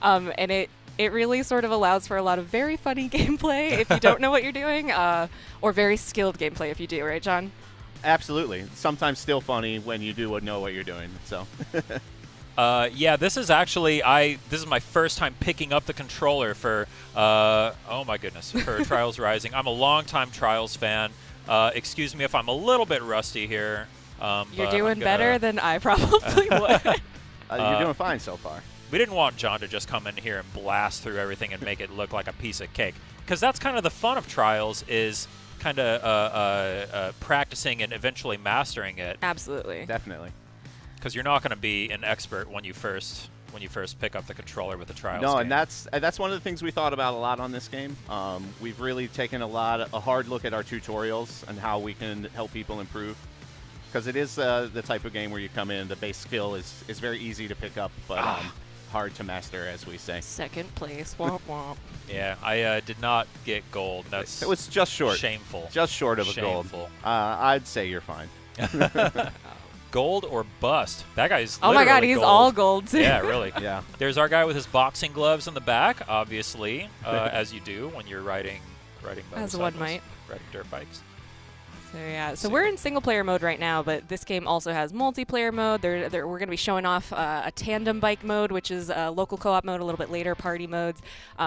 And it really sort of allows for a lot of very funny gameplay if you don't know what you're doing, or very skilled gameplay if you do, right, John? Absolutely. Sometimes still funny when you do know what you're doing. So. Yeah, this is actually this is my first time picking up the controller for oh my goodness, for Trials Rising. I'm a longtime Trials fan. Excuse me if I'm a little bit rusty here. You're doing better than I probably would. You're doing fine so far. We didn't want John to just come in here and blast through everything and make it look like a piece of cake, because that's kind of the fun of Trials, is kind of practicing and eventually mastering it. Absolutely. Definitely. Because you're not going to be an expert when you first pick up the controller with the Trials game. And that's one of the things we thought about a lot on this game. We've really taken a hard look at our tutorials and how we can help people improve. Because it is the type of game where you come in, the base skill is very easy to pick up, but hard to master, as we say. Second place, womp womp. Yeah, I did not get gold. It was just short. Shameful. Just short of a gold. I'd say you're fine. Gold or bust. That guy's oh my god, he's gold. all gold too. Yeah, really. Yeah. There's our guy with his boxing gloves in the back, obviously, as you do when you're riding motorcycles. As one might. Riding dirt bikes. So yeah, so we're in single player mode right now, but this game also has multiplayer mode. We're going to be showing off a Tandem Bike mode, which is a local co-op mode a little bit later, party modes.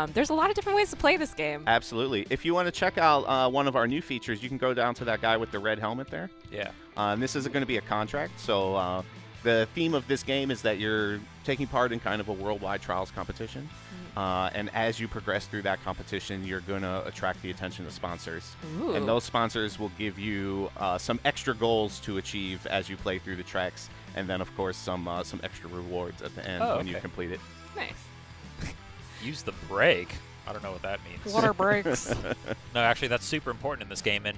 There's a lot of different ways to play this game. Absolutely. If you want to check out one of our new features, you can go down to that guy with the red helmet there. Yeah. And this isn't going to be a contract, so the theme of this game is that you're taking part in kind of a worldwide trials competition. And as you progress through that competition, you're going to attract the attention of sponsors. Ooh. And those sponsors will give you some extra goals to achieve as you play through the tracks. And then, of course, some extra rewards at the end when you complete it. Nice. Use the brake. I don't know what that means. Water brakes. No, actually, that's super important in this game. And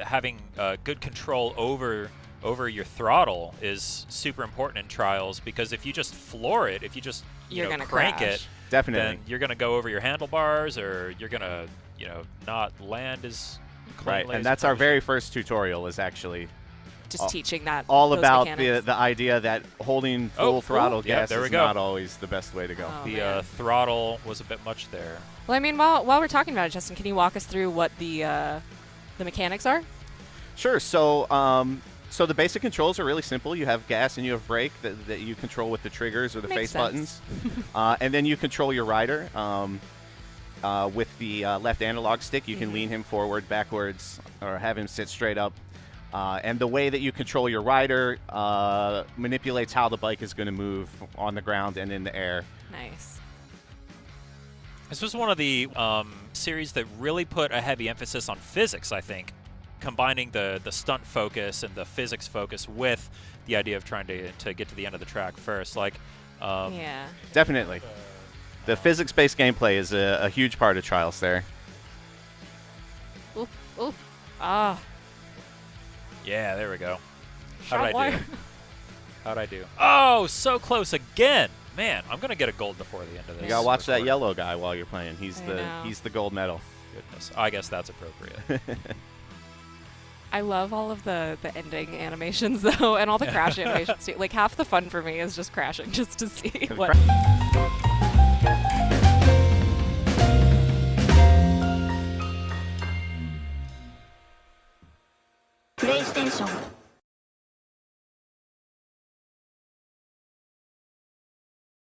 having good control over your throttle is super important in Trials, because if you just floor it, if you just you're gonna crank crash. it, definitely, then you're gonna go over your handlebars, or you're gonna not land as cleanly. Right, and that's our very first tutorial, is actually just teaching that all about mechanics. the idea that holding full throttle gas is not always the best way to go. Oh, throttle was a bit much there. Well, I mean, while we're talking about it, Justin, can you walk us through what the mechanics are? Sure. So the basic controls are really simple. You have gas and you have brake that you control with the triggers or the face buttons. And then you control your rider with the left analog stick. You can lean him forward, backwards, or have him sit straight up. And the way that you control your rider manipulates how the bike is going to move on the ground and in the air. Nice. This was one of the series that really put a heavy emphasis on physics, I think, combining the stunt focus and the physics focus with the idea of trying to get to the end of the track first. Yeah. Definitely. The physics-based gameplay is a huge part of Trials there. Oop, oop. Ah. Yeah, there we go. How'd I do? How'd I do? Oh, so close again. Man, I'm going to get a gold before the end of this. You got to watch that yellow guy while you're playing. He's the gold medal. Goodness. I guess that's appropriate. I love all of the ending animations, though, and all the crash animations, too. Like, half the fun for me is just crashing just to see what...